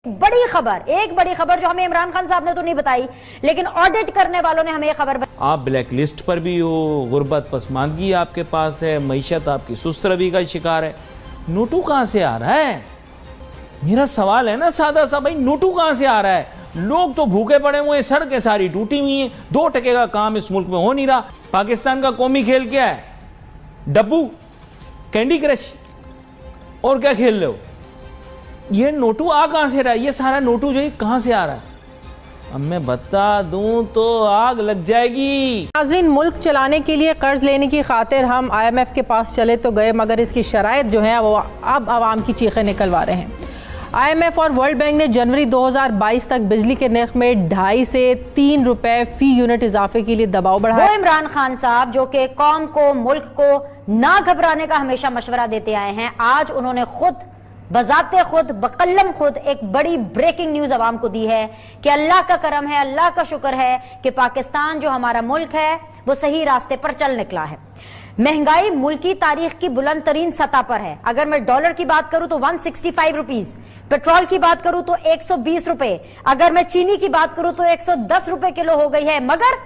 एक बड़ी खबर जो हमें इमरान खान साहब ने तो नहीं बताई, लेकिन ऑडिट करने वालों ने हमें खबर बताई। आप ब्लैक लिस्ट पर भी हो, गुर्बत पसमानदगी आपके पास है, मईशत आपकी सुस्त रवि का शिकार है। नोटू कहां से आ रहा है? मेरा सवाल है ना सादा सा भाई, नोटू कहां से आ रहा है? लोग तो भूखे पड़े हुए, सड़कें सारी टूटी हुई हैं, 2 टके का काम इस मुल्क में हो नहीं रहा। पाकिस्तान का कौमी खेल क्या है? डब्बू, कैंडी क्रश, और क्या खेल रहे हो? ये नोटू आ कहां से रहा है? ये सारा नोटू जो है कहां से आ रहा है? अब मैं बता दूं तो आग लग जाएगी। नाज़रीन, मुल्क चलाने के लिए कर्ज लेने की खातिर हम IMF के पास चले तो गए, मगर इसकी शराइत जो है वो अब आवाम की चीखें निकलवा रहे हैं। IMF और वर्ल्ड बैंक ने जनवरी 2022 तक बिजली के नर्ख में 2.5 से 3 रुपए फी यूनिट इजाफे के लिए दबाव बढ़ाया। वो इमरान खान साहब जो कि कौम को, मुल्क को ना घबराने का हमेशा मशवरा देते आए हैं, आज उन्होंने खुद बजाते खुद बकल्लम खुद एक बड़ी ब्रेकिंग न्यूज अवाम को दी है कि अल्लाह का करम है, अल्लाह का शुक्र है कि पाकिस्तान जो हमारा मुल्क है वो सही रास्ते पर चल निकला है। महंगाई मुल्क की तारीख की बुलंद तरीन सतह पर है। अगर मैं डॉलर की बात करूं तो 165 रुपीज, पेट्रोल की बात करूं तो 120 रुपए, अगर मैं चीनी की बात करूं तो 110 रुपए किलो हो गई है, मगर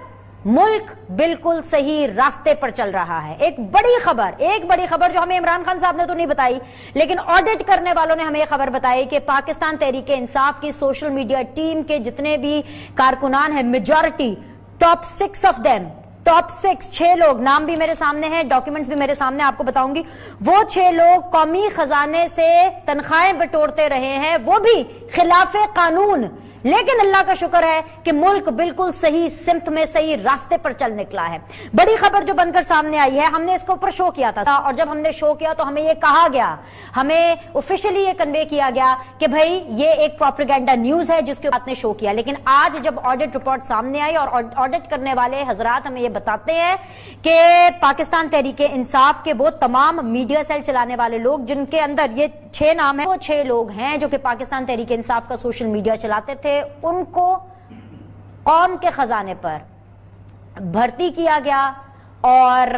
मुल्क बिल्कुल सही रास्ते पर चल रहा है। एक बड़ी खबर जो हमें इमरान खान साहब ने तो नहीं बताई, लेकिन ऑडिट करने वालों ने हमें खबर बताई कि पाकिस्तान तहरीक इंसाफ की सोशल मीडिया टीम के जितने भी कारकुनान हैं, majority, top 6 of them, top 6 लोग, नाम भी मेरे सामने हैं, डॉक्यूमेंट्स भी मेरे सामने, आपको बताऊंगी। वो 6 लोग कौमी खजाने से तनख्वाहें बटोरते रहे हैं, वो भी खिलाफे कानून। लेकिन अल्लाह का शुक्र है कि मुल्क बिल्कुल सही सिमत में, सही रास्ते पर चल निकला है। बड़ी खबर जो बनकर सामने आई है, हमने इसके ऊपर शो किया था, और जब हमने शो किया तो हमें यह कहा गया, हमें ऑफिशियली ये कन्वे किया गया कि भाई ये एक प्रोपेगेंडा न्यूज है जिसके बाद ने शो किया। लेकिन आज जब ऑडिट रिपोर्ट सामने आई और ऑडिट करने वाले हजरात हमें ये बताते हैं कि पाकिस्तान तहरीक इंसाफ के वो तमाम मीडिया सेल चलाने वाले लोग, जिनके अंदर ये 6 नाम है, वो 6 लोग हैं जो कि पाकिस्तान तहरीक इंसाफ का सोशल मीडिया चलाते थे, उनको कौम के खजाने पर भर्ती किया गया। और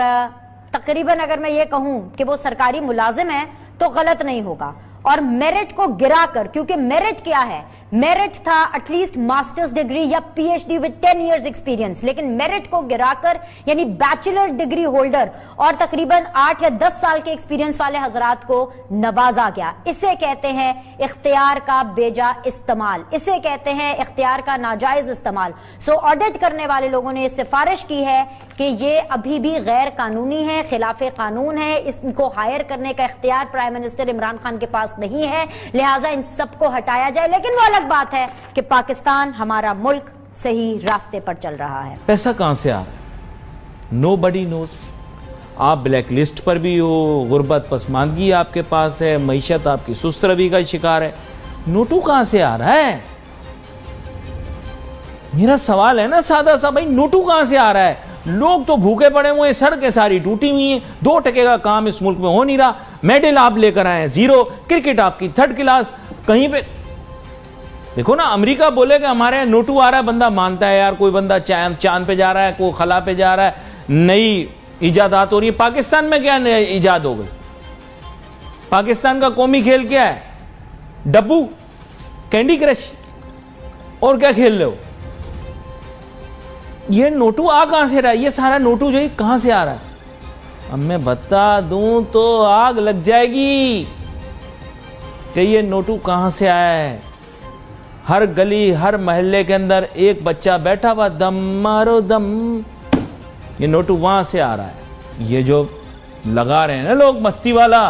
तकरीबन अगर मैं ये कहूं कि वो सरकारी मुलाजिम है तो गलत नहीं होगा। और मेरिट को गिराकर, क्योंकि मेरिट क्या है? मेरिट था एटलीस्ट मास्टर्स डिग्री या PhD विद 10 इयर्स एक्सपीरियंस, लेकिन मेरिट को गिराकर यानी बैचलर डिग्री होल्डर और तकरीबन 8 या 10 साल के एक्सपीरियंस वाले हजरात को नवाजा गया। इसे कहते हैं इख्तियार का बेजा इस्तेमाल, इसे कहते हैं इख्तियार का नाजायज इस्तेमाल। सो ऑडिट करने वाले लोगों ने सिफारिश की है कि ये अभी भी गैर कानूनी है, खिलाफे कानून है, इनको हायर करने का इख्तियार प्राइम मिनिस्टर इमरान खान के पास नहीं है, लिहाजा इन सबको हटाया जाए। लेकिन वो अलग बात है कि पाकिस्तान, हमारा मुल्क सही रास्ते पर चल रहा है। पैसा कहां से आ रहा है? Nobody knows. आप ब्लैक लिस्ट पर भी हो, गुर्बत पसमानदगी आपके पास है, मईशत आपकी सुस्त रवि का शिकार है। नोटू कहां से आ रहा है? मेरा सवाल है ना सादा सा भाई, नोटू कहां से आ रहा है? लोग तो भूखे पड़े हुए, सड़कें सारी टूटी हुई हैं, 2 टके का काम इस मुल्क में हो नहीं रहा। मेडल आप लेकर आए 0, क्रिकेट आपकी 3rd क्लास। कहीं पे देखो ना, अमेरिका बोले कि हमारे यहाँ नोटू आ रहा है, बंदा मानता है यार। कोई बंदा चांद पे जा रहा है, कोई खला पे जा रहा है, नई इजादात हो रही है। पाकिस्तान में क्या नई इजाद हो गई? पाकिस्तान का कौमी खेल क्या है? डब्बू, कैंडी क्रश, और क्या खेल रहे हो? ये नोटू आ कहां से रहा है? ये सारा नोटू जो है कहां से आ रहा है? अब मैं बता दूं तो आग लग जाएगी कि ये नोटू कहां से आया है। हर गली, हर मोहल्ले के अंदर एक बच्चा बैठा हुआ, दम मारो दम, ये नोटू वहां से आ रहा है। ये जो लगा रहे हैं ना लोग मस्ती वाला,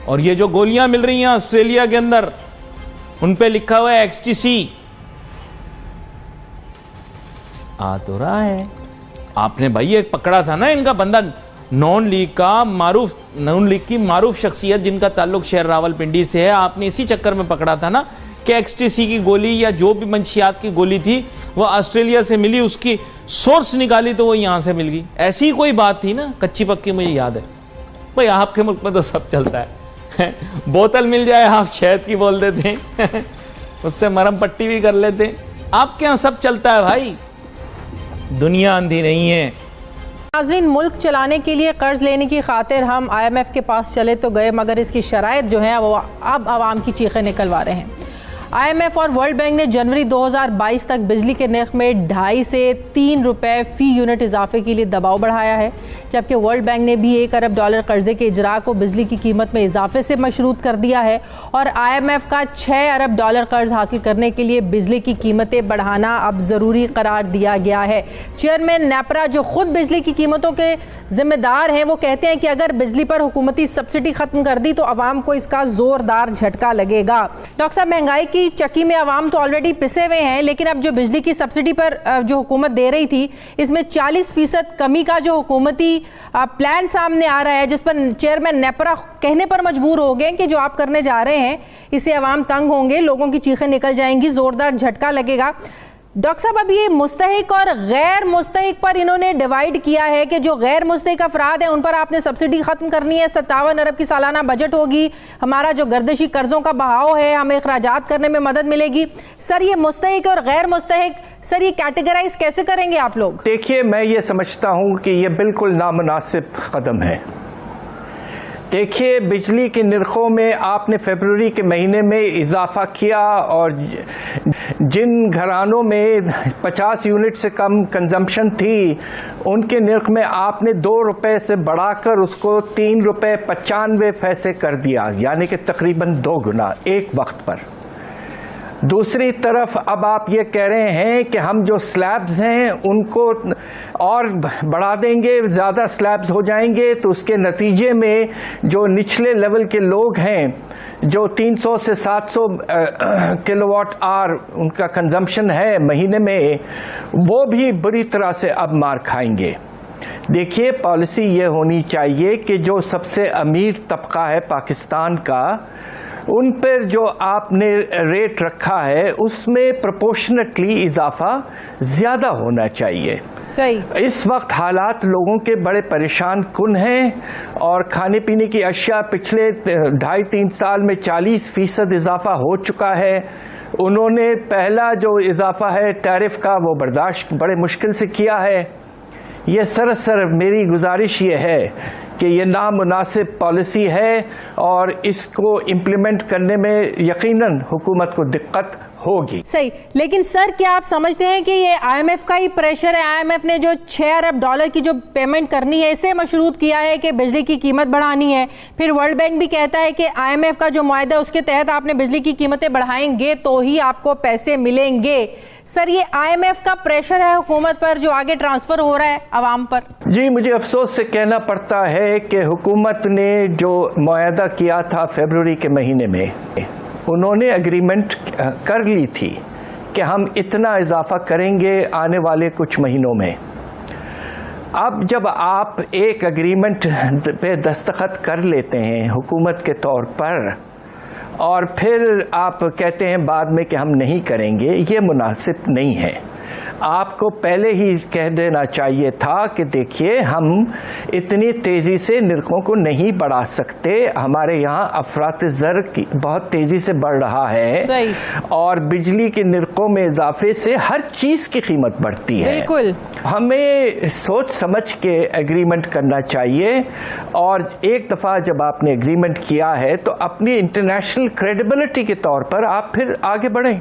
और ये जो गोलियां मिल रही हैं ऑस्ट्रेलिया के अंदर, उन पे लिखा हुआ है XTC, आ तो रहा है। आपने भाई एक पकड़ा था ना इनका बंदा, नॉन लीग की मारूफ शख्सियत जिनका ताल्लुक शहर रावलपिंडी से है, आपने इसी चक्कर में पकड़ा था ना कि XTC की गोली या जो भी मंशियात की गोली थी वो ऑस्ट्रेलिया से मिली, उसकी सोर्स निकाली तो वो यहां से मिल गई। ऐसी कोई बात थी ना, कच्ची पक्की, मुझे याद है भाई। आपके मुल्क में तो सब चलता है। बोतल मिल जाए आप शहद की बोल देते हैं, उससे मरहम पट्टी भी कर लेते हैं। आपके यहां सब चलता है भाई, दुनिया अंधी नहीं है। नाज़रीन, मुल्क चलाने के लिए कर्ज लेने की खातिर हम IMF के पास चले तो गए, मगर इसकी शराइत जो है वो अब आवाम की चीखें निकलवा रहे हैं। IMF और वर्ल्ड बैंक ने जनवरी 2022 तक बिजली के नर्ख में 2.5 से 3 रुपए फी यूनिट इजाफे के लिए दबाव बढ़ाया है, जबकि वर्ल्ड बैंक ने भी $1 अरब कर्जे के इजरा को बिजली की कीमत में इजाफे से मशरूत कर दिया है और IMF का $6 अरब कर्ज हासिल करने के लिए बिजली की कीमतें बढ़ाना अब जरूरी करार दिया गया है। चेयरमैन नेपरा, जो खुद बिजली की कीमतों के जिम्मेदार हैं, वो कहते हैं कि अगर बिजली पर हुकूमती सब्सिडी खत्म कर दी तो आवाम को इसका जोरदार झटका लगेगा। डॉक्टर साहब, महंगाई की चक्की में आवाम तो ऑलरेडी पिसे हुए हैं, लेकिन अब जो बिजली की सब्सिडी पर जो हुकूमत दे रही थी, इसमें 40% कमी का जो हुकूमती प्लान सामने आ रहा है, जिस पर चेयरमैन नेपरा कहने पर मजबूर हो गए कि जो आप करने जा रहे हैं इससे आवाम तंग होंगे, लोगों की चीखें निकल जाएंगी, जोरदार झटका लगेगा। डॉक्टर साहब, अब ये मुस्तहिक और गैर मुस्तहिक पर इन्होंने डिवाइड किया है कि जो गैर मुस्तहिक अफराद हैं उन पर आपने सब्सिडी खत्म करनी है, 57 अरब की सालाना बजट होगी, हमारा जो गर्दिशी कर्जों का बहाव है हमें अखराजात करने में मदद मिलेगी। सर, ये मुस्तहिक और गैर मुस्तहिक, सर ये कैटेगराइज कैसे करेंगे आप लोग? देखिए, मैं ये समझता हूँ कि ये बिल्कुल नामुनासिब कदम है। देखिए, बिजली के निर्खों में आपने फरवरी के महीने में इजाफा किया और जिन घरानों में 50 यूनिट से कम कंजम्पशन थी उनके निर्ख में आपने 2 रुपए से बढ़ाकर उसको 3 रुपए 95 पैसे कर दिया, यानी कि तकरीबन 2 गुना एक वक्त पर। दूसरी तरफ अब आप ये कह रहे हैं कि हम जो स्लैब्स हैं उनको और बढ़ा देंगे, ज़्यादा स्लैब्स हो जाएंगे, तो उसके नतीजे में जो निचले लेवल के लोग हैं, जो 300 से 700 किलोवाट आवर उनका कंजम्पशन है महीने में, वो भी बुरी तरह से अब मार खाएंगे। देखिए, पॉलिसी ये होनी चाहिए कि जो सबसे अमीर तबका है पाकिस्तान का, उन पर जो आपने रेट रखा है उसमें प्रोपोर्शनेटली इजाफा ज़्यादा होना चाहिए। सही। इस वक्त हालात लोगों के बड़े परेशान कुन हैं और खाने पीने की अशिया पिछले 2.5-3 साल में 40% इजाफा हो चुका है। उन्होंने पहला जो इजाफा है टैरिफ का, वो बर्दाश्त बड़े मुश्किल से किया है। ये सरासर मेरी गुजारिश ये है कि ये नामुनासिब पॉलिसी है और इसको इम्प्लीमेंट करने में यकीनन हुकूमत को दिक्कत होगी। सही, लेकिन सर क्या आप समझते हैं कि ये IMF का ही प्रेशर है? IMF ने जो $6 अरब की जो पेमेंट करनी है इसे मशरूत किया है कि बिजली की कीमत बढ़ानी है। फिर वर्ल्ड बैंक भी कहता है कि IMF का जो मुआहदा है उसके तहत आपने बिजली की कीमतें बढ़ाएंगे तो ही आपको पैसे मिलेंगे। सर, ये IMF का प्रेशर है हुकूमत पर जो आगे ट्रांसफर हो रहा है अवाम पर? जी, मुझे अफसोस से कहना पड़ता है कि हुकूमत ने जो मुआहदा किया था फरवरी के महीने में, उन्होंने एग्रीमेंट कर ली थी कि हम इतना इजाफा करेंगे आने वाले कुछ महीनों में। अब जब आप एक एग्रीमेंट पे दस्तखत कर लेते हैं हुकूमत के तौर पर और फिर आप कहते हैं बाद में कि हम नहीं करेंगे, ये मुनासिब नहीं है। आपको पहले ही कह देना चाहिए था कि देखिए, हम इतनी तेज़ी से निर्खों को नहीं बढ़ा सकते, हमारे यहाँ अफरात-ए-ज़र बहुत तेज़ी से बढ़ रहा है और बिजली के निर्खों में इजाफे से हर चीज़ की कीमत बढ़ती है। बिल्कुल, हमें सोच समझ के एग्रीमेंट करना चाहिए और एक दफ़ा जब आपने एग्रीमेंट किया है तो अपनी इंटरनेशनल क्रेडिबिलिटी के तौर पर आप फिर आगे बढ़ें।